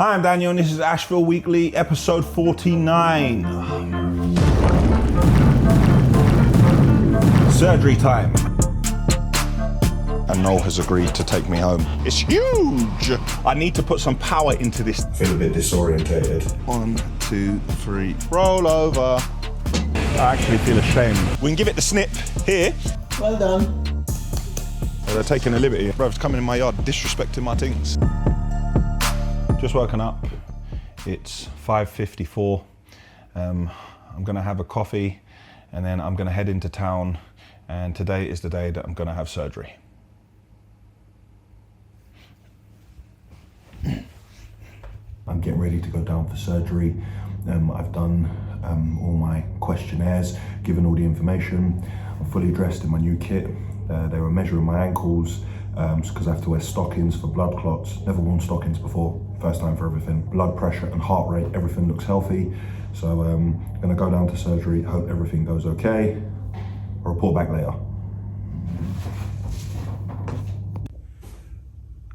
Hi, I'm Daniel and this is Ashville Weekly, episode 49. Surgery time. And Noel has agreed to take me home. It's huge! I need to put some power into this. I feel a bit disorientated. 1, 2, 3, roll over. I actually feel ashamed. We can give it the snip here. Well done. They're taking a liberty. Bro's coming in my yard, disrespecting my things. Just woken up. It's 5:54. I'm gonna have a coffee and then I'm gonna head into town, and today is the day that I'm gonna have surgery. I'm getting ready to go down for surgery. I've done all my questionnaires, given all the information. I'm fully dressed in my new kit. They were measuring my ankles because I have to wear stockings for blood clots. Never worn stockings before, first time for everything. Blood pressure and heart rate, everything looks healthy. So I'm gonna go down to surgery, hope everything goes okay. I'll report back later.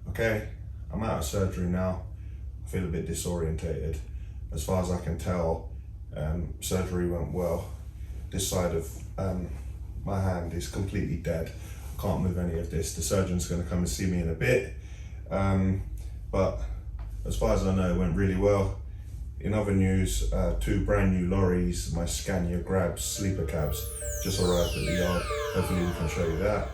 Okay, I'm out of surgery now. I feel a bit disorientated. As far as I can tell, surgery went well. This side of my hand is completely dead. I can't move any of this. The surgeon's gonna come and see me in a bit. But as far as I know, it went really well. In other news, 2 brand new lorries, my Scania Grabs sleeper cabs, just arrived at the yard. Hopefully we can show you that.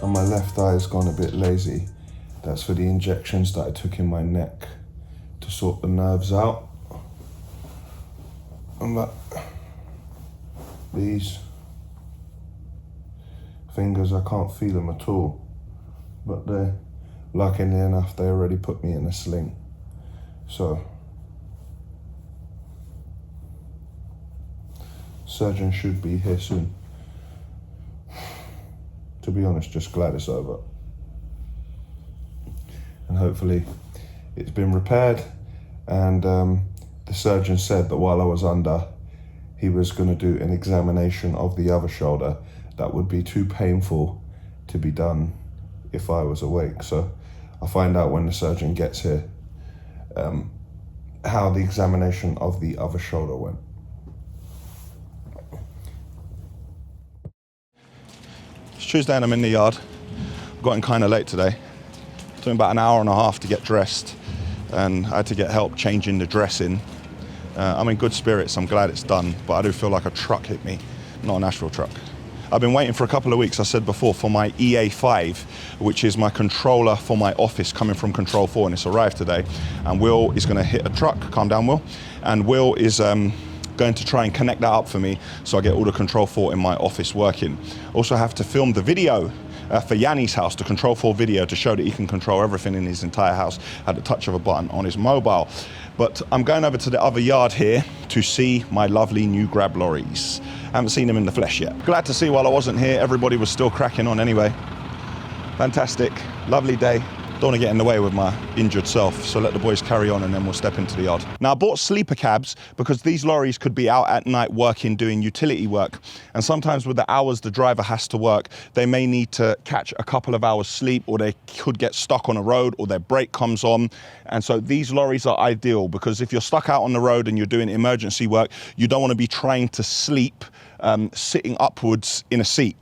And my left eye has gone a bit lazy. That's for the injections that I took in my neck to sort the nerves out. And that, these fingers, I can't feel them at all. But they're, luckily enough, they already put me in a sling. So, surgeon should be here soon. To be honest, just glad it's over. And hopefully it's been repaired. And the surgeon said that while I was under, he was gonna do an examination of the other shoulder that would be too painful to be done if I was awake. So I'll find out when the surgeon gets here how the examination of the other shoulder went. It's Tuesday and I'm in the yard. I've gotten kind of late today. It took me about an hour and a half to get dressed, and I had to get help changing the dressing. I'm in good spirits, I'm glad it's done, but I do feel like a truck hit me, not an Ashville truck. I've been waiting for a couple of weeks, I said before, for my EA5, which is my controller for my office coming from Control 4, and it's arrived today. And Will is gonna hit a truck, calm down Will, and Will is going to try and connect that up for me so I get all the Control 4 in my office working. Also have to film the video for Yanni's house, the Control 4 video, to show that he can control everything in his entire house at the touch of a button on his mobile. But I'm going over to the other yard here to see my lovely new Grab lorries. I haven't seen them in the flesh yet. Glad to see while I wasn't here, everybody was still cracking on anyway. Fantastic, lovely day. Don't want to get in the way with my injured self, so let the boys carry on and then we'll step into the yard. Now, I bought sleeper cabs because these lorries could be out at night working, doing utility work. And sometimes with the hours the driver has to work, they may need to catch a couple of hours sleep, or they could get stuck on a road, or their brake comes on. And so these lorries are ideal because if you're stuck out on the road and you're doing emergency work, you don't want to be trying to sleep sitting upwards in a seat.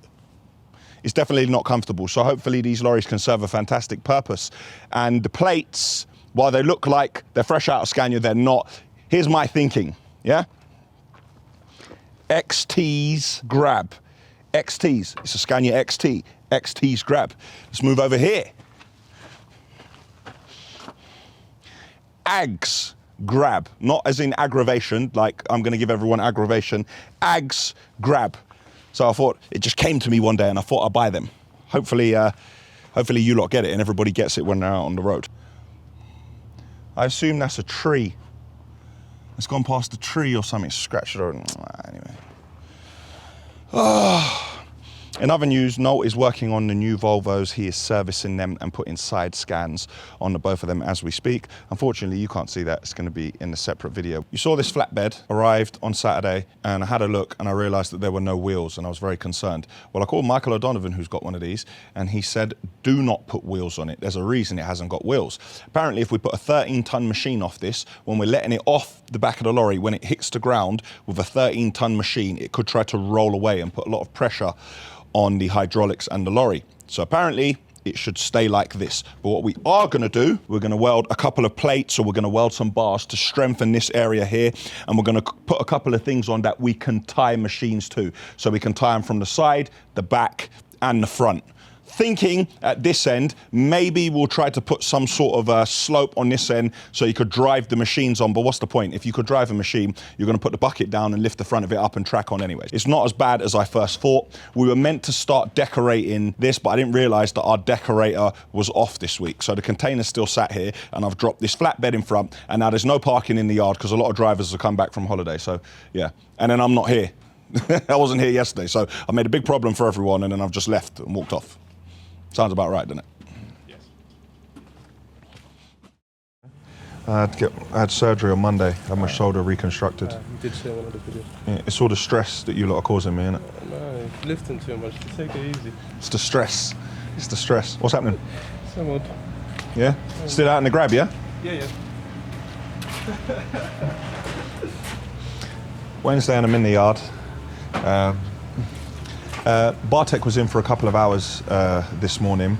It's definitely not comfortable. So hopefully these lorries can serve a fantastic purpose. And the plates, while they look like they're fresh out of Scania, they're not. Here's my thinking, yeah? XT's grab. XT's, it's a Scania XT. XT's grab. Let's move over here. Aggs grab, not as in aggravation, like I'm gonna give everyone aggravation. Aggs grab. So I thought, it just came to me one day and I thought I'd buy them. Hopefully you lot get it and everybody gets it when they're out on the road. I assume that's a tree. It's gone past a tree or something, scratched it or anyway. In other news, Noel is working on the new Volvos. He is servicing them and putting side scans on the both of them as we speak. Unfortunately, you can't see that. It's going to be in a separate video. You saw this flatbed arrived on Saturday and I had a look and I realized that there were no wheels and I was very concerned. Well, I called Michael O'Donovan, who's got one of these, and he said, do not put wheels on it. There's a reason it hasn't got wheels. Apparently, if we put a 13-ton machine off this, when we're letting it off the back of the lorry, when it hits the ground with a 13-ton machine, it could try to roll away and put a lot of pressure on the hydraulics and the lorry. So apparently it should stay like this. But what we are gonna do, we're gonna weld a couple of plates or we're gonna weld some bars to strengthen this area here. And we're gonna put a couple of things on that we can tie machines to. So we can tie them from the side, the back, and the front. Thinking at this end, maybe we'll try to put some sort of a slope on this end so you could drive the machines on. But what's the point? If you could drive a machine, you're going to put the bucket down and lift the front of it up and track on anyways. It's not as bad as I first thought. We were meant to start decorating this, but I didn't realize that our decorator was off this week. So the container's still sat here and I've dropped this flatbed in front and now there's no parking in the yard because a lot of drivers have come back from holiday. So yeah, and then I'm not here. I wasn't here yesterday. So I made a big problem for everyone and then I've just left and walked off. Sounds about right, doesn't it? Yes. I had surgery on Monday, had my shoulder reconstructed. You did say one of the videos. Yeah, it's all the stress that you lot are causing me, isn't it? No, lifting too much, take it easy. It's the stress. It's the stress. What's happening? Somewhat. Yeah? Still out in the grab, yeah? Yeah. Wednesday and I'm in the yard. Bartek was in for a couple of hours this morning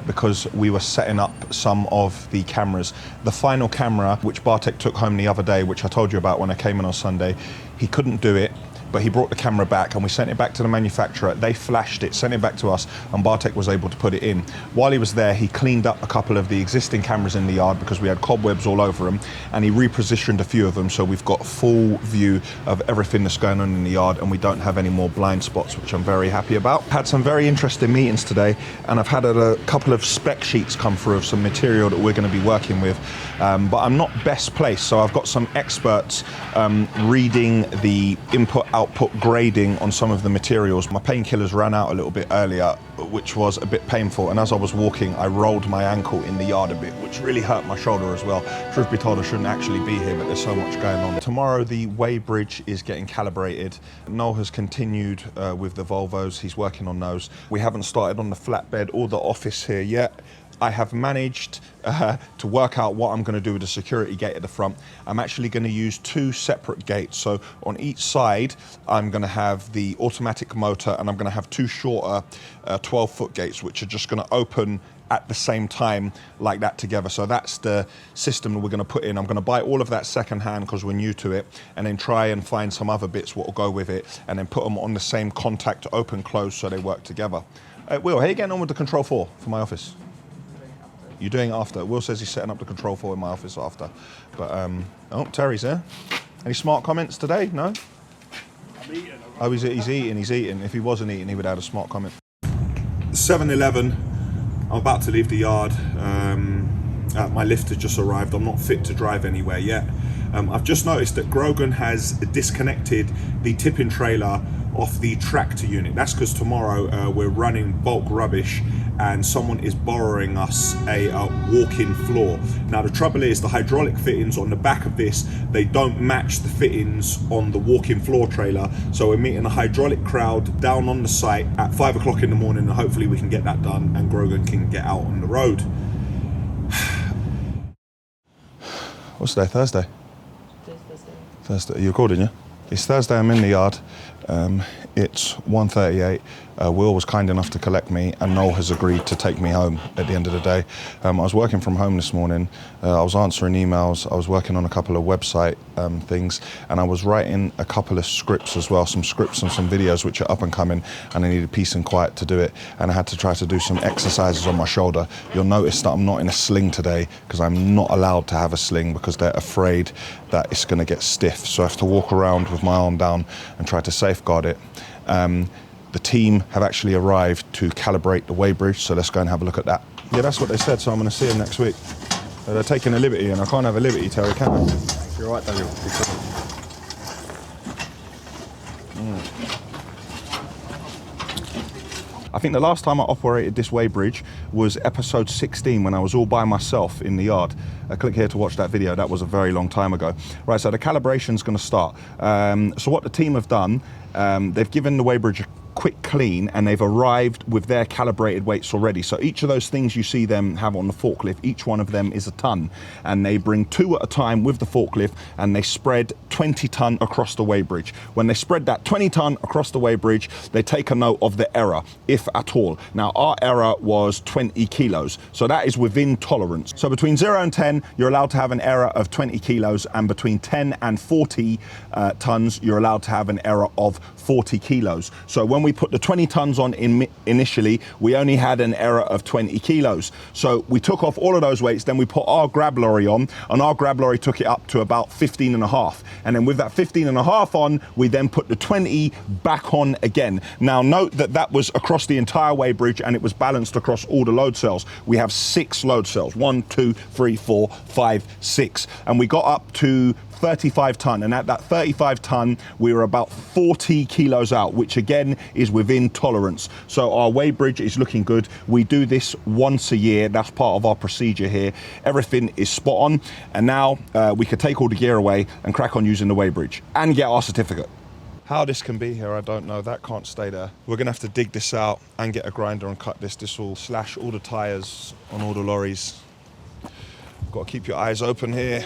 because we were setting up some of the cameras. The final camera, which Bartek took home the other day, which I told you about when I came in on Sunday, he couldn't do it, but he brought the camera back and we sent it back to the manufacturer. They flashed it, sent it back to us, and Bartek was able to put it in. While he was there, he cleaned up a couple of the existing cameras in the yard because we had cobwebs all over them, and he repositioned a few of them so we've got full view of everything that's going on in the yard and we don't have any more blind spots, which I'm very happy about. Had some very interesting meetings today and I've had a couple of spec sheets come through of some material that we're going to be working with, but I'm not best placed, so I've got some experts reading the input-output grading on some of the materials. My painkillers ran out a little bit earlier, which was a bit painful, and as I was walking I rolled my ankle in the yard a bit, which really hurt my shoulder as well. Truth be told, I shouldn't actually be here, but there's so much going on. Tomorrow the weighbridge is getting calibrated. Noel has continued with the Volvos, he's working on those. We haven't started on the flatbed or the office here yet. I have managed to work out what I'm going to do with the security gate at the front. I'm actually going to use two separate gates. So on each side, I'm going to have the automatic motor and I'm going to have two shorter 12-foot gates, which are just going to open at the same time like that together. So that's the system that we're going to put in. I'm going to buy all of that secondhand because we're new to it, and then try and find some other bits what will go with it, and then put them on the same contact open close so they work together. Will, how are you getting on with the Control 4 for my office? You're doing it after. Will says he's setting up the Control 4 in my office after. But, oh, Terry's there. Any smart comments today? No? I'm eating. Oh, he's eating. If he wasn't eating, he would have had a smart comment. 7-Eleven. I'm about to leave the yard. My lift has just arrived. I'm not fit to drive anywhere yet. I've just noticed that Grogan has disconnected the tipping trailer off the tractor unit. That's because tomorrow we're running bulk rubbish and someone is borrowing us a walk-in floor. Now the trouble is the hydraulic fittings on the back of this, they don't match the fittings on the walk-in floor trailer. So we're meeting a hydraulic crowd down on the site at 5 o'clock in the morning, and hopefully we can get that done and Grogan can get out on the road. What's today, Thursday? Thursday. You're recording, yeah? It's Thursday, I'm in the yard. It's 1:38. Will was kind enough to collect me, and Noel has agreed to take me home at the end of the day. I was working from home this morning. I was answering emails. I was working on a couple of website things, and I was writing a couple of scripts as well, some scripts and some videos which are up and coming, and I needed peace and quiet to do it. And I had to try to do some exercises on my shoulder. You'll notice that I'm not in a sling today because I'm not allowed to have a sling because they're afraid that it's going to get stiff. So I have to walk around with my arm down and try to safeguard it. The team have actually arrived to calibrate the weighbridge, so let's go and have a look at that. Yeah, that's what they said, so I'm going to see them next week. They're taking a liberty, and I can't have a liberty, Terry, can I? You're right, Daniel. I think the last time I operated this weighbridge was episode 16 when I was all by myself in the yard. Click here to watch that video. That was a very long time ago. Right, so the calibration's going to start. So what the team have done, they've given the weighbridge a quick clean, and they've arrived with their calibrated weights already. So each of those things you see them have on the forklift, each one of them is a ton, and they bring 2 at a time with the forklift, and they spread 20 ton across the weighbridge. When they spread that 20 ton across the weighbridge, they take a note of the error, if at all. Now our error was 20 kilos, so that is within tolerance. So between 0 and 10, you're allowed to have an error of 20 kilos, and between 10 and 40 tons, you're allowed to have an error of 40 kilos. So when we put the 20 tons on initially, we only had an error of 20 kilos. So we took off all of those weights, then we put our grab lorry on, and our grab lorry took it up to about 15 and a half. And then with that 15 and a half on, we then put the 20 back on again. Now note that that was across the entire weighbridge, and it was balanced across all the load cells. We have 6 load cells, 1, 2, 3, 4, 5, 6. And we got up to 35 ton, and at that 35 ton we were about 40 kilos out, which again is within tolerance. So our weighbridge is looking good. We do this once a year. That's part of our procedure here. Everything is spot on, and now we could take all the gear away and crack on using the weighbridge and get our certificate. How this can be here, I don't know. That can't stay there. We're gonna have to dig this out and get a grinder and cut this. This will slash all the tires on all the lorries. Got to keep your eyes open here.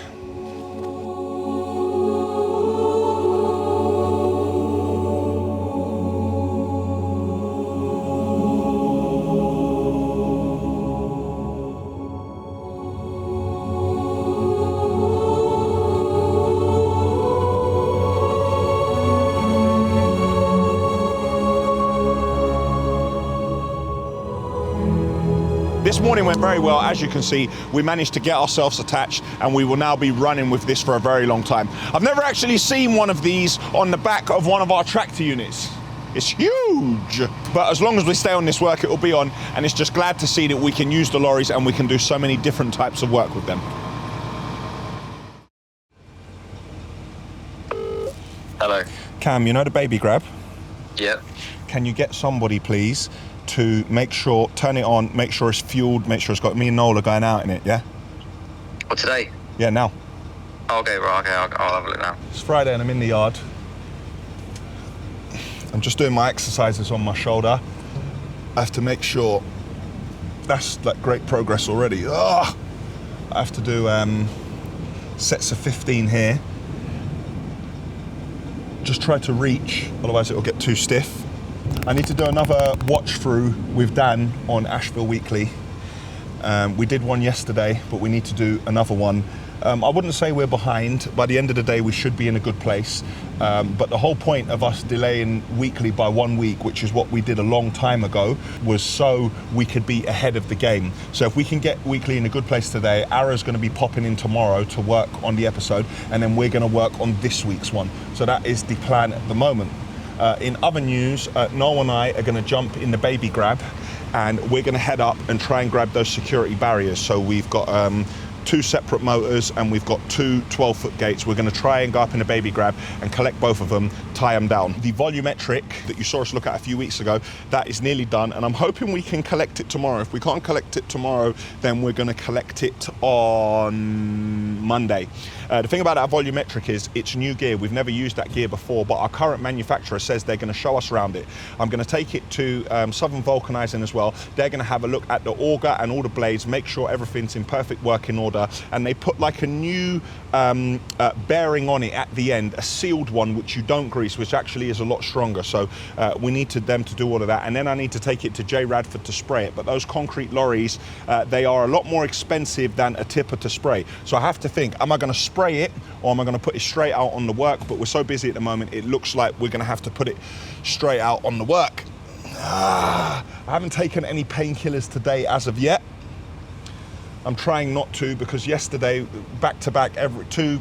This morning went very well. As you can see, we managed to get ourselves attached, and we will now be running with this for a very long time. I've never actually seen one of these on the back of one of our tractor units. It's huge, but as long as we stay on this work, it will be on, and it's just glad to see that we can use the lorries and we can do so many different types of work with them. Hello. Cam, you know the baby grab? Yep. Can you get somebody, please, to make sure, turn it on, make sure it's fueled, make sure it's got, me and Noel are going out in it, yeah? What, today? Yeah, now. Okay, right, okay, I'll have a look now. It's Friday and I'm in the yard. I'm just doing my exercises on my shoulder. I have to make sure, that's like great progress already. I have to do sets of 15 here. Just try to reach, otherwise it'll get too stiff. I need to do another watch through with Dan on Ashville Weekly. We did one yesterday, but we need to do another one. I wouldn't say we're behind. By the end of the day, we should be in a good place. But the whole point of us delaying weekly by 1 week, which is what we did a long time ago, was so we could be ahead of the game. So if we can get weekly in a good place today, Ara's going to be popping in tomorrow to work on the episode, and then we're going to work on this week's one. So that is the plan at the moment. In other news, Noel and I are going to jump in the baby grab, and we're going to head up and try and grab those security barriers. So we've got 2 separate motors, and we've got 2 12-foot gates. We're going to try and go up in the baby grab and collect both of them, tie them down. The volumetric that you saw us look at a few weeks ago, that is nearly done, and I'm hoping we can collect it tomorrow. If we can't collect it tomorrow, then we're going to collect it on Monday. The thing about our volumetric is it's new gear. We've never used that gear before, but our current manufacturer says they're going to show us around it. I'm going to take it to Southern Vulcanizing as well. They're going to have a look at the auger and all the blades, make sure everything's in perfect working order, and they put like a new bearing on it at the end, a sealed one which you don't grease, which actually is a lot stronger. So we need them to do all of that, and then I need to take it to J. Radford to spray it. But those concrete lorries, they are a lot more expensive than a tipper to spray. So I have to think, am I going to spray it or am I going to put it straight out on the work? But we're so busy at the moment, it looks like we're going to have to put it straight out on the work. I haven't taken any painkillers today as of yet. I'm trying not to, because yesterday, back to back, 2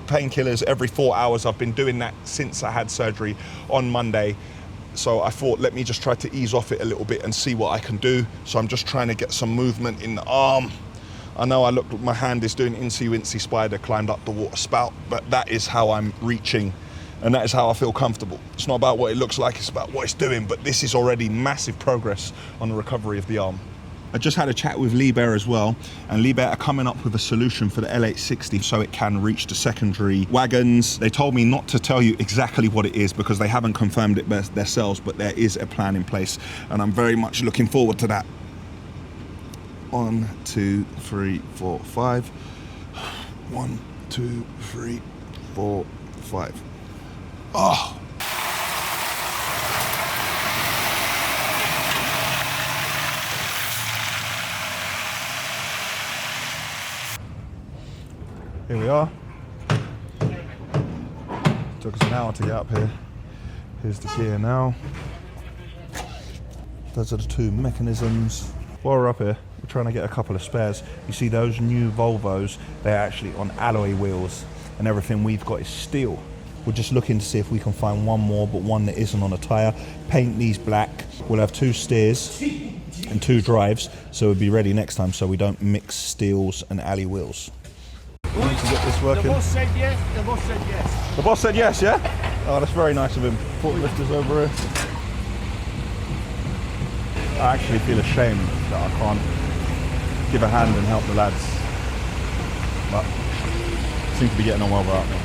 painkillers every 4 hours. I've been doing that since I had surgery on Monday. So I thought, let me just try to ease off it a little bit and see what I can do. So I'm just trying to get some movement in the arm. I know I looked, my hand is doing incy-wincy spider, climbed up the water spout, but that is how I'm reaching, and that is how I feel comfortable. It's not about what it looks like, it's about what it's doing, but this is already massive progress on the recovery of the arm. I just had a chat with Liebherr as well, and Liebherr are coming up with a solution for the L860 so it can reach the secondary wagons. They told me not to tell you exactly what it is because they haven't confirmed it themselves, but there is a plan in place, and I'm very much looking forward to that. 1, 2, 3, 4, 5. 1, 2, 3, 4, 5. Oh! Here we are. Took us an hour to get up here. Here's the gear now. Those are the 2 mechanisms. While we're up here, we're trying to get a couple of spares. You see those new Volvos, they're actually on alloy wheels, and everything we've got is steel. We're just looking to see if we can find one more, but one that isn't on a tyre. Paint these black. We'll have 2 steers and 2 drives, so we'll be ready next time so we don't mix steels and alley wheels. We need to get this working. The boss said yes, the boss said yes. The boss said yes, yeah? Oh, that's very nice of him. Forklifters over here. I actually feel ashamed that I can't give a hand and help the lads, but seem to be getting on well without me.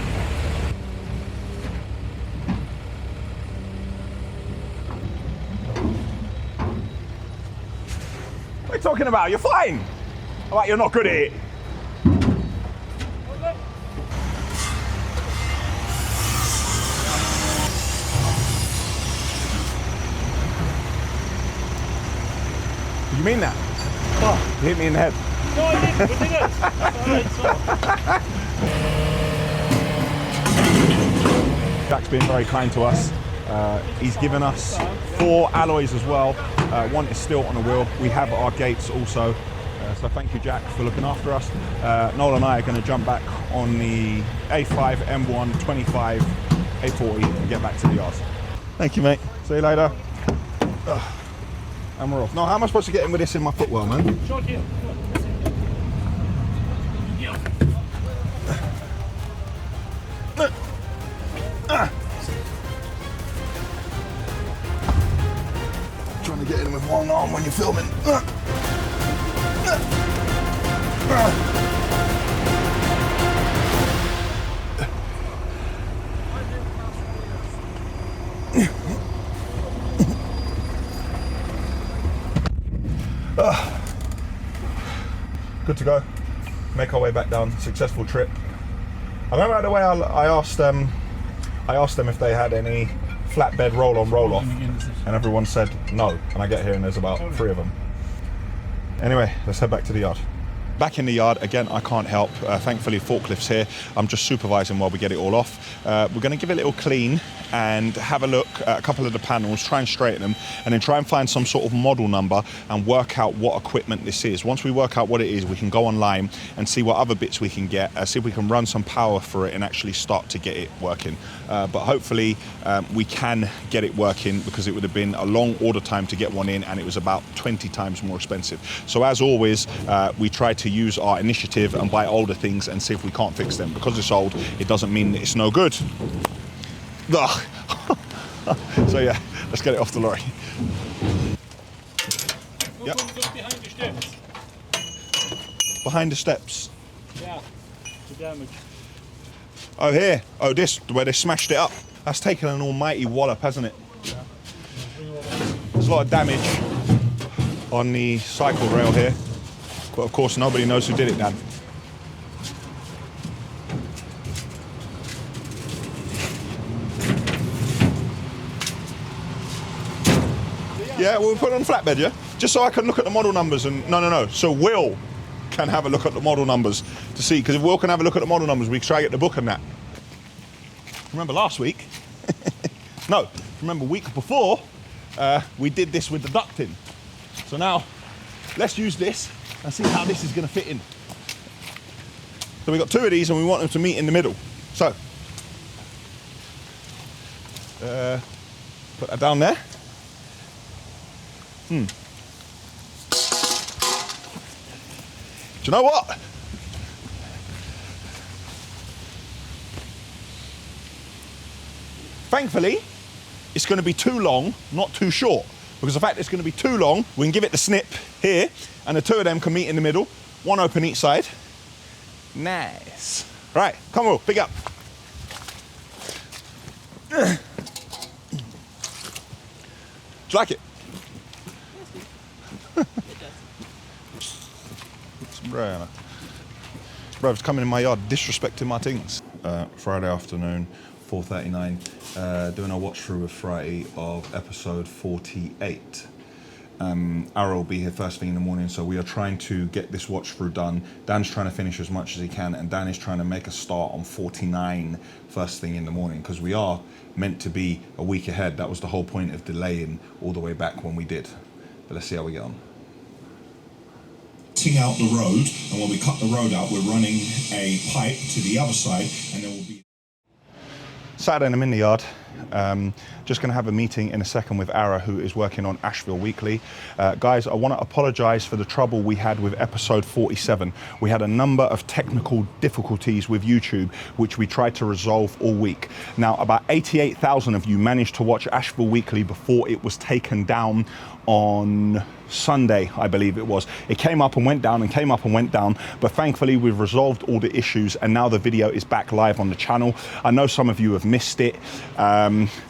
What are you talking about? You're fine! How about you're not good at it? Did you mean that? Oh. You hit me in the head. No, I didn't. What did I? Jack's been very kind to us. He's given us 4 alloys as well. 1 is still on the wheel. We have our gates also. So thank you, Jack, for looking after us. Noel and I are going to jump back on the A5, M1, 25, A40 and get back to the yard. Thank you, mate. See you later. And we're off. Now, how am I supposed to get in with this in my footwell, man? Short here. Yeah. Trying to get in with one arm when you're filming. Good to go. Make our way back down. Successful trip. I remember the way I asked them if they had any flatbed roll-on, roll-off, and everyone said no. And I get here and there's about 3 of them. Anyway, let's head back to the yard. Back in the yard, again, I can't help. Thankfully, forklift's here. I'm just supervising while we get it all off. We're going to give it a little clean and have a look at a couple of the panels, try and straighten them, and then try and find some sort of model number and work out what equipment this is. Once we work out what it is, we can go online and see what other bits we can get, see if we can run some power for it and actually start to get it working. But hopefully we can get it working, because it would have been a long order time to get one in, and it was about 20 times more expensive. So as always, we try to use our initiative and buy older things and see if we can't fix them. Because it's old, it doesn't mean that it's no good. Ugh. So yeah, let's get it off the lorry. Yep. Behind the steps. Behind the steps. Yeah, the damage. Oh, here. Oh, this, where they smashed it up. That's taken an almighty wallop, hasn't it? There's a lot of damage on the cycle rail here. But of course, nobody knows who did it, Dan. Yeah, we'll put it on flatbed, yeah? Just so I can look at the model numbers and... No. So Will can have a look at the model numbers to see, because if Will can have a look at the model numbers, we can try to get the book and that. Remember last week? No, remember week before, we did this with the ducting. So now, let's use this and see how this is going to fit in. So we've got 2 of these and we want them to meet in the middle. So, put that down there. Do you know what? Thankfully, it's going to be too long, not too short. Because the fact it's going to be too long, we can give it the snip here, and the 2 of them can meet in the middle, 1 open each side. Nice. Right, come on, pick up. Do you like it? Bro's coming in my yard disrespecting my things. Friday afternoon, 4:39, doing a watch through with Friday of episode 48. Arrow will be here first thing in the morning, so we are trying to get this watch through done. Dan's trying to finish as much as he can, and Dan is trying to make a start on 49 first thing in the morning, because we are meant to be a week ahead. That was the whole point of delaying all the way back when we did. But let's see how we get on. Out the road, and when we cut the road out, we're running a pipe to the other side, and then we'll be... Saturday and I'm in the yard. Just going to have a meeting in a second with Ara, who is working on Ashville Weekly. Guys, I want to apologise for the trouble we had with episode 47. We had a number of technical difficulties with YouTube, which we tried to resolve all week. Now, about 88,000 of you managed to watch Ashville Weekly before it was taken down on Sunday, I believe it was. It came up and went down and came up and went down, but thankfully we've resolved all the issues and now the video is back live on the channel. I know some of you have missed it.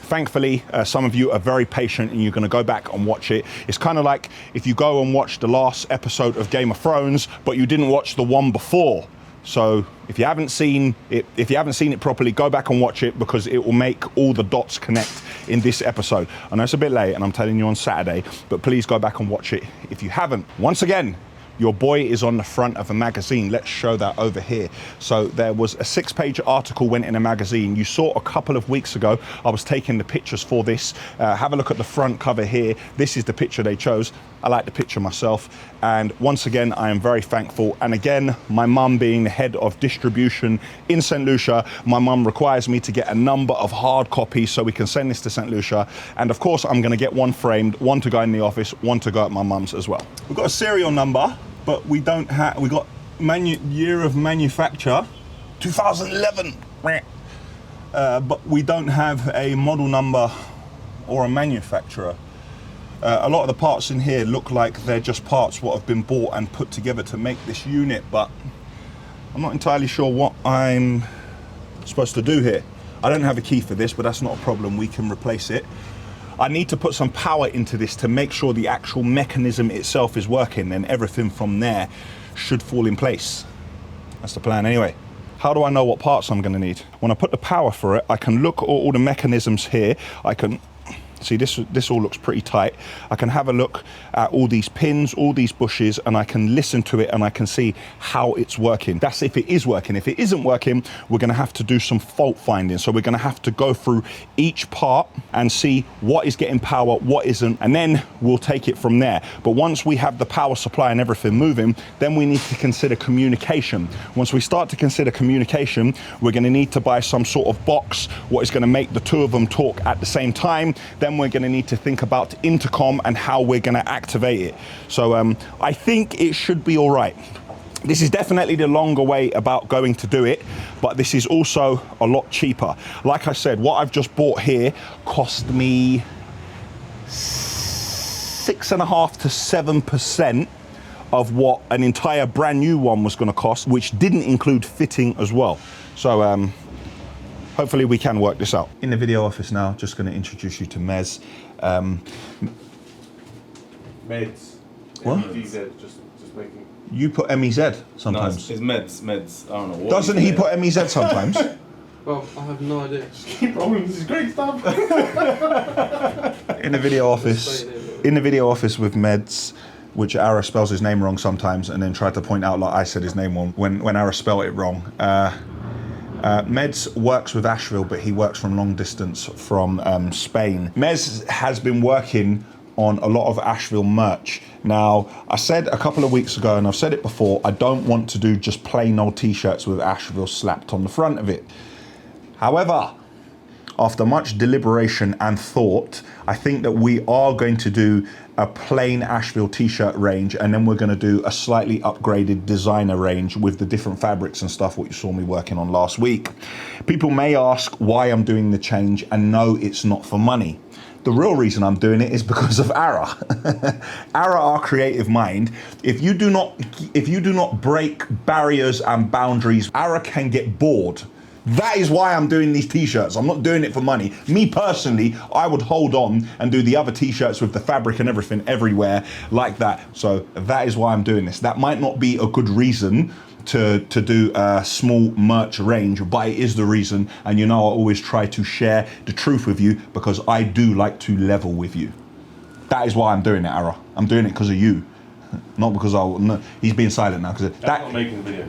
Thankfully, some of you are very patient and you're going to go back and watch it. It's kind of like if you go and watch the last episode of Game of Thrones, but you didn't watch the one before. So if you haven't seen it properly, go back and watch it, because it will make all the dots connect in this episode. I know it's a bit late and I'm telling you on Saturday, but please go back and watch it if you haven't. Once again, your boy is on the front of a magazine. Let's show that over here. So there was a 6-page article went in a magazine. You saw a couple of weeks ago, I was taking the pictures for this. Have a look at the front cover here. This is the picture they chose. I like the picture myself. And once again, I am very thankful. And again, my mum being the head of distribution in St. Lucia, my mum requires me to get a number of hard copies so we can send this to St. Lucia. And of course, I'm gonna get one framed, one to go in the office, one to go at my mum's as well. We've got a serial number, but we don't have, we got year of manufacture, 2011. But we don't have a model number or a manufacturer. A lot of the parts in here look like they're just parts what have been bought and put together to make this unit, but I'm not entirely sure what I'm supposed to do here. I don't have a key for this, but that's not a problem. We can replace it. I need to put some power into this to make sure the actual mechanism itself is working, and everything from there should fall in place. That's the plan anyway. How do I know what parts I'm going to need? When I put the power for it, I can look at all the mechanisms here. I can see this all looks pretty tight. I can have a look at all these pins, all these bushes, and I can listen to it and I can see how it's working. That's if it is working. If it isn't working, we're going to have to do some fault finding. So we're going to have to go through each part and see what is getting power, what isn't, and then we'll take it from there. But once we have the power supply and everything moving, then we need to consider communication. Once we start to consider communication, we're going to need to buy some sort of box, what is going to make the 2 of them talk at the same time. Then we're going to need to think about intercom and how we're going to activate it. So I think it should be all right. This is definitely the longer way about going to do it, but this is also a lot cheaper. Like I said, what I've just bought here cost me 6.5% to 7% of what an entire brand new one was going to cost, which didn't include fitting as well. So hopefully we can work this out. In the video office now, just going to introduce you to Mez. Meds. What? MDZ, just making. You put MEZ sometimes. No, it's meds. I don't know. What Doesn't he put MEZ sometimes? Well, I have no idea. This is great stuff. In the video office with Meds, which Ara spells his name wrong sometimes, and then tried to point out like I said his name wrong when Ara spelled it wrong. Meds works with Ashville, but he works from long distance from Spain. Mez has been working on a lot of Ashville merch. Now, I said a couple of weeks ago, and I've said it before, I don't want to do just plain old t-shirts with Ashville slapped on the front of it. However, after much deliberation and thought, I think that we are going to do a plain Ashville t-shirt range, and then we're going to do a slightly upgraded designer range with the different fabrics and stuff what you saw me working on last week. People may ask why I'm doing the change, and no, it's not for money. The real reason I'm doing it is because of Ara. Ara, our creative mind. If you do not break barriers and boundaries, Ara can get bored. That is why I'm doing these t-shirts. I'm not doing it for money. Me personally, I would hold on and do the other t-shirts with the fabric and everything everywhere like that. So that is why I'm doing this. That might not be a good reason to do a small merch range, but it is the reason. And you know, I always try to share the truth with you because I do like to level with you. That is why I'm doing it, Ara. I'm doing it because of you, not because no, he's being silent now. Because That's not making the video.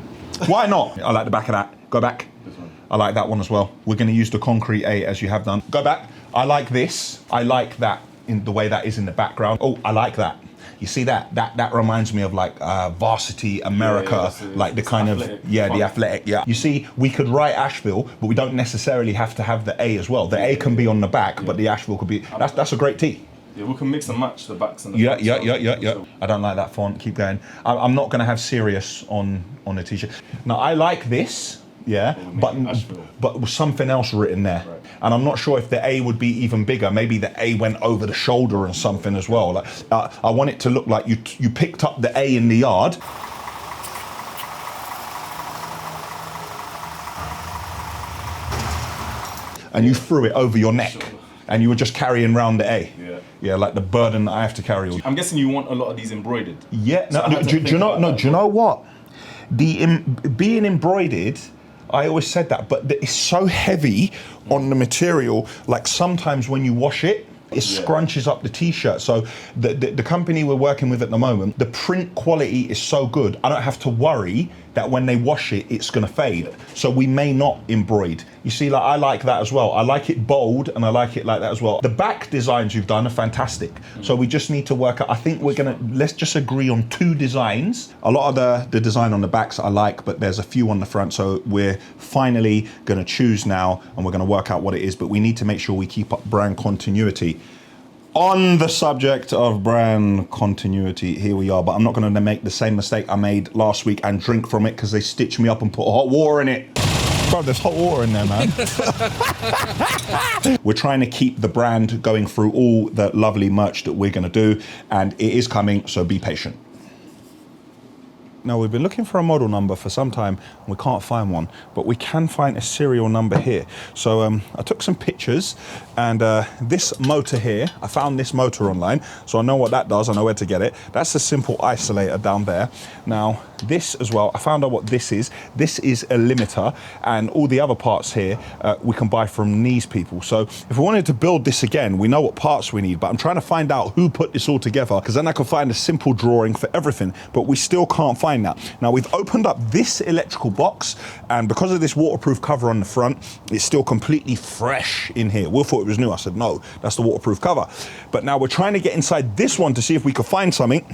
Why not? I like the back of that. Go back. This one. I like that one as well. We're going to use the concrete A as you have done. Go back. I like this. I like that in the way that is in the background. Oh, I like that. You see that? That reminds me of like Varsity America, like the kind of, the athletic, yeah. You see, we could write Ashville, but we don't necessarily have to have the A as well. The A can be on the back, but the Ashville could be, that's a great tee. Yeah, we can mix and match the backs and the Yeah. fronts. I don't like that font, keep going. I'm not gonna have serious on a t-shirt. Now I like this, yeah, but with something else written there. Right. And I'm not sure if the A would be even bigger. Maybe the A went over the shoulder and something as well. Like I want it to look like you picked up the A in the yard. And you threw it over your neck. And you were just carrying around the A. Yeah, like the burden that I have to carry. I'm guessing you want a lot of these embroidered. Yeah, So do you know what? Being embroidered, I always said that, but it's so heavy on the material, like sometimes when you wash it, it scrunches up the t-shirt. So the company we're working with at the moment, the print quality is so good, I don't have to worry that when they wash it, it's gonna fade. So we may not embroid. You see, like I like that as well. I like it bold and I like it like that as well. The back designs you've done are fantastic. So we just need to work out, I think let's just agree on 2 designs. A lot of the design on the backs I like, but there's a few on the front. So we're finally gonna choose now and we're gonna work out what it is, but we need to make sure we keep up brand continuity. On the subject of brand continuity, here we are, but I'm not going to make the same mistake I made last week and drink from it because they stitched me up and put hot water in it. Bro, there's hot water in there, man. We're trying to keep the brand going through all the lovely merch that we're going to do, and it is coming, so be patient. Now, we've been looking for a model number for some time and we can't find one, but we can find a serial number here. So I took some pictures and this motor here, I found this motor online, so I know what that does, I know where to get it. That's a simple isolator down there. Now, this as well, I found out what this is. This is a limiter, and all the other parts here we can buy from these people. So if we wanted to build this again, we know what parts we need, but I'm trying to find out who put this all together, because then I can find a simple drawing for everything, but we still can't find that. Now we've opened up this electrical box, and because of this waterproof cover on the front, it's still completely fresh in here. Will thought it was new. I said, no, that's the waterproof cover. But now we're trying to get inside this one to see if we could find something.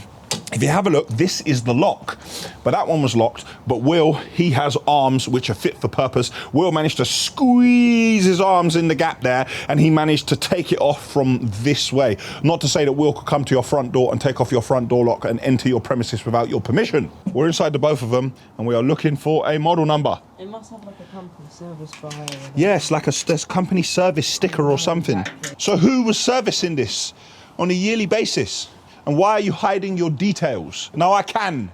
If you have a look, this is the lock, but that one was locked. But Will, he has arms which are fit for purpose. Will managed to squeeze his arms in the gap there, and he managed to take it off from this way. Not to say that Will could come to your front door and take off your front door lock and enter your premises without your permission. We're inside the both of them, and we are looking for a model number. It must have like a company service for hire. Yes, like a company service sticker or something. Exactly. So who was servicing this on a yearly basis? And why are you hiding your details? Now I can.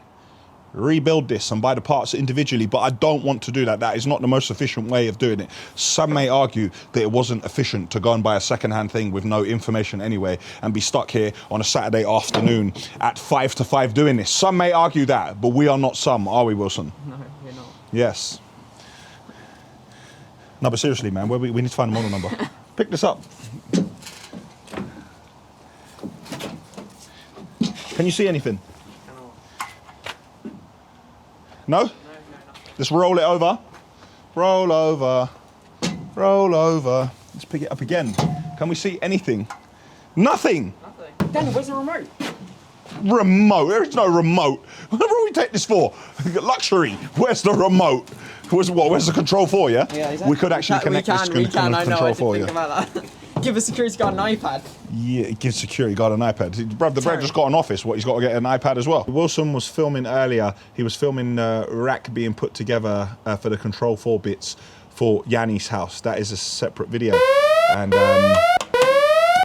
rebuild this and buy the parts individually, but I don't want to do that. That is not the most efficient way of doing it. Some may argue that it wasn't efficient to go and buy a second-hand thing with no information anyway and be stuck here on a Saturday afternoon at 4 to 5 doing this. Some may argue that, but we are not some, are we, Wilson? No, you're not. Yes. No, but seriously, man, we need to find a model number. Pick this up. Can you see anything? No? Just roll it over. Roll over. Roll over. Let's pick it up again. Can we see anything? Nothing. Daniel, where's the remote? Remote? There is no remote. What do we take this for? Luxury. Where's the remote? Where's the control for, yeah? Yeah, exactly. We could actually connect this We can. I know. control I did for, think yeah. about that. Give a security guard an iPad. Yeah, give security guard an iPad. Bruv, the bread just got an office. What, he's got to get an iPad as well? Wilson was filming earlier. He was filming rack being put together for the control 4 bits for Yanni's house. That is a separate video. And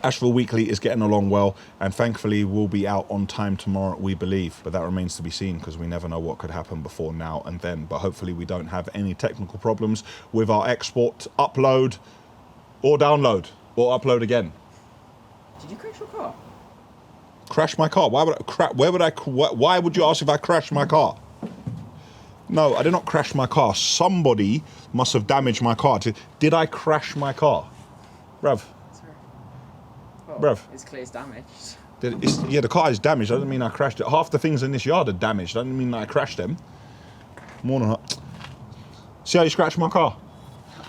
Ashville Weekly is getting along well, and thankfully we'll be out on time tomorrow, we believe. But that remains to be seen, because we never know what could happen before now and then. But hopefully we don't have any technical problems with our export, upload, or download, or upload again. Did you crash your car? Crash my car? Why would I? Why would you ask if I crashed my car? No, I did not crash my car. Somebody must have damaged my car. Did I crash my car, bruv? Well, Bruv. it's clear it's damaged. Yeah, the car is damaged. That doesn't mean I crashed it. Half the things in this yard are damaged. That doesn't mean that I crashed them. More than that. See how you scratched my car?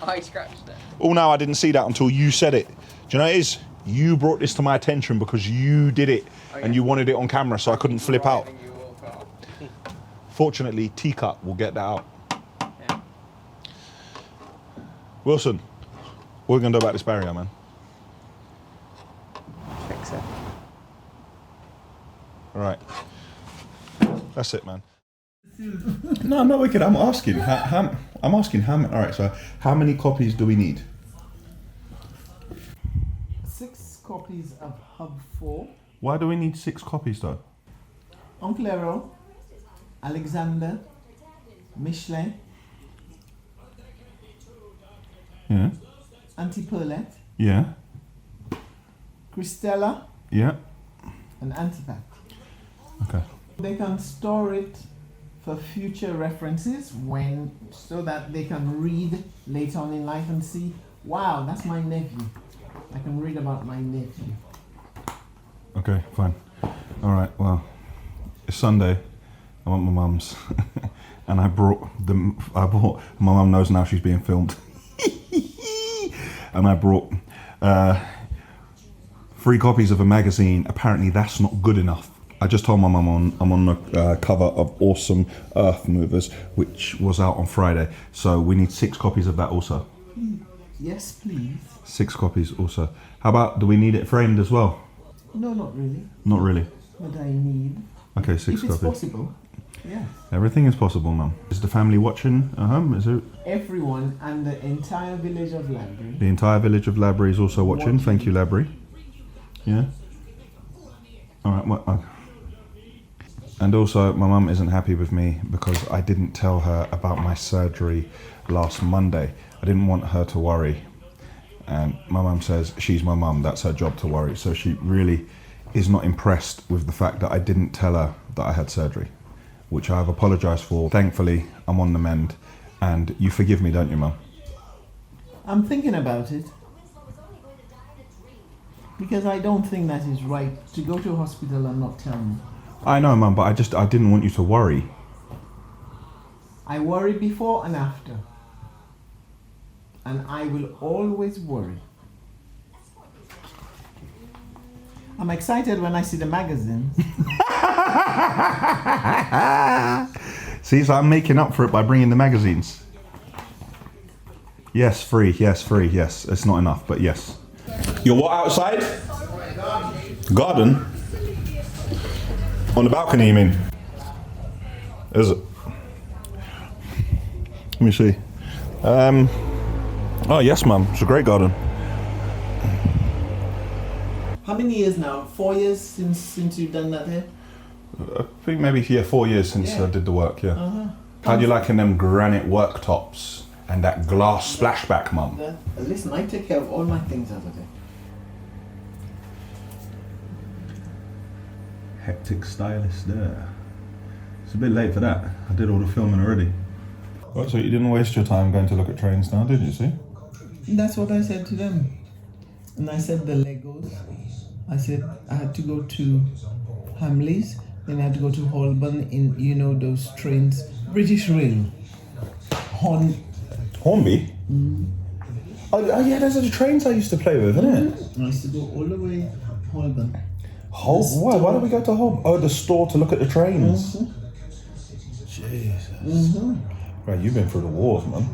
I scratched it. Oh, no, I didn't see that until you said it. Do you know what it is? You brought this to my attention because you did it, and you wanted it on camera, so I couldn't flip out. Fortunately, Teacup will get that out. Yeah. Wilson, what are we going to do about this barrier, man? Fix it. All right. That's it, man. No, I'm not wicked. I'm asking. I'm asking how many. All right, so how many copies do we need? 6 copies of Hub 4. Why do we need 6 copies, though? Uncle Errol, Alexander, Michelin, Yeah. Auntie Paulette, Yeah. Christella, Yeah. and Auntie Pat. Okay. They can store it for future references so that they can read later on in life and see, wow, that's my nephew. I can read about my nephew. Okay, fine. All right, well, it's Sunday. I want my mum's. And I bought, my mum knows now she's being filmed. And I brought 3 copies of a magazine. Apparently that's not good enough. I just told my mum I'm on the cover of Awesome Earthmovers, which was out on Friday. So we need 6 copies of that also. Yes, please. 6 copies also. How about, do we need it framed as well? No, not really. Not really. But I need. Okay, 6 if it's copies. possible. Yes. Everything is possible, mum. Is the family watching at home? Is it? Everyone and the entire village of Ladbury. The entire village of Ladbury is also watching. Thank you, Ladbury. Yeah? Alright, well, and also, my mum isn't happy with me because I didn't tell her about my surgery last Monday. I didn't want her to worry. And my mum says she's my mum, that's her job to worry. So she really is not impressed with the fact that I didn't tell her that I had surgery, which I have apologised for. Thankfully, I'm on the mend. And you forgive me, don't you, Mum? I'm thinking about it. Because I don't think that is right to go to a hospital and not tell me. I know, Mum, but I didn't want you to worry. I worry before and after. And I will always worry. I'm excited when I see the magazine. See, so I'm making up for it by bringing the magazines. Yes, free, yes. It's not enough, but yes. You're what, outside? Garden? On the balcony, you mean? Is it? Let me see. Oh, yes, Mum. It's a great garden. How many years now? 4 years since you've done that here? I think maybe 4 years since I did the work, yeah. How do you like in them granite worktops and that glass splashback, Mum? Listen, I take care of all my things over there. Hectic stylist there. It's a bit late for that. I did all the filming already. Right, so you didn't waste your time going to look at trains now, did you, see? That's what I said to them. And I said the Legos. I said I had to go to Hamleys, then I had to go to Holborn in, you know, those trains. British Rail. Hornby? Oh yeah, those are the trains I used to play with, isn't it? I used to go all the way Holborn. Why? Why do we go to Holborn? Oh, the store to look at the trains. Jesus. Right, you've been through the wars, man.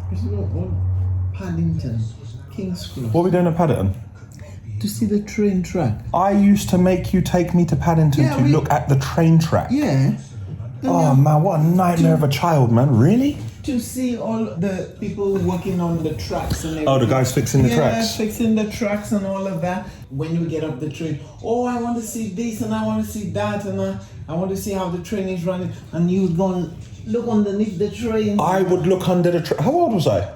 I used to go all Paddington, King's Cross. What are we doing at Paddington? To see the train track. I used to make you take me to Paddington Yeah, to we- look at the train track. Yeah. Oh man, what a nightmare of a child, man. Really? To see all the people working on the tracks and everything. Oh, the guys fixing the tracks? Yeah, fixing the tracks and all of that. When you get off the train, oh, I want to see this and I want to see that and I want to see how the train is running. And you would go and look underneath the train. I would look under the train. How old was I?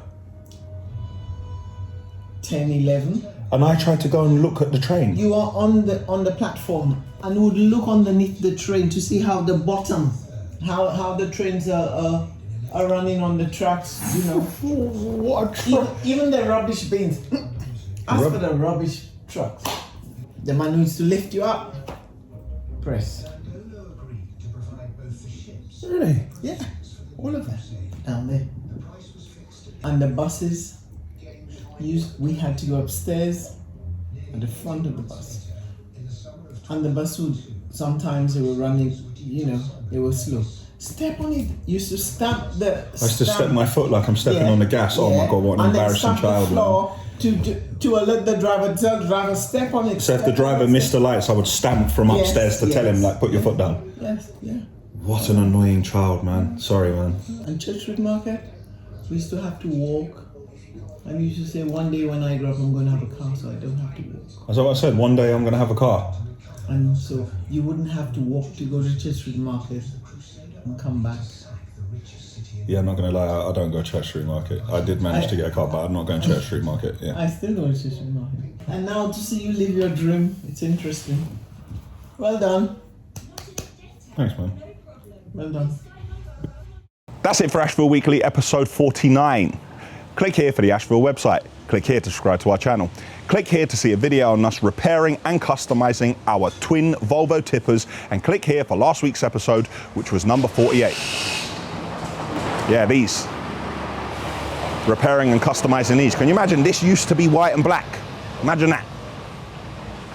10, 11. And I tried to go and look at the train. You are on the platform and would look underneath the train to see how the bottom, how the trains are running on the tracks, you know. What a Even the rubbish bins. As for the rubbish trucks, the man who needs to lift you up, press. Really? Yeah, all of that down there. And the buses, we had to go upstairs at the front of the bus. And the bus would, sometimes they were running, you know, they were slow. Step on it. You used to stamp the. I used to step my foot like I'm stepping on the gas. Oh my God, what an and then embarrassing stamp child, the man. floor to alert the driver, tell the driver, step on it. So if the step on driver it, missed the step- lights, I would stamp from Yes, upstairs to tell him, yes. like, put your foot down. Yes, yeah. What an annoying child, man. Sorry, man. And Church Street Market, we used to have to walk. And we used to say, one day when I grow up, I'm going to have a car, so I don't have to walk. That's what I said. One day I'm going to have a car. And so you wouldn't have to walk to go to Church Street Market and come back. Yeah, I'm not going to lie. I don't go to Church Street Market. I did manage to get a car, but I'm not going to Church Street Market. Yeah. I still go to Church Street Market. And now to see you live your dream, it's interesting. Well done. Thanks, man. Well done. That's it for Ashville Weekly, episode 49. Click here for the Ashville website. Click here to subscribe to our channel. Click here to see a video on us repairing and customizing our twin Volvo tippers. And click here for last week's episode, which was number 48. Yeah, these. Repairing and customizing these. Can you imagine this used to be white and black? Imagine that.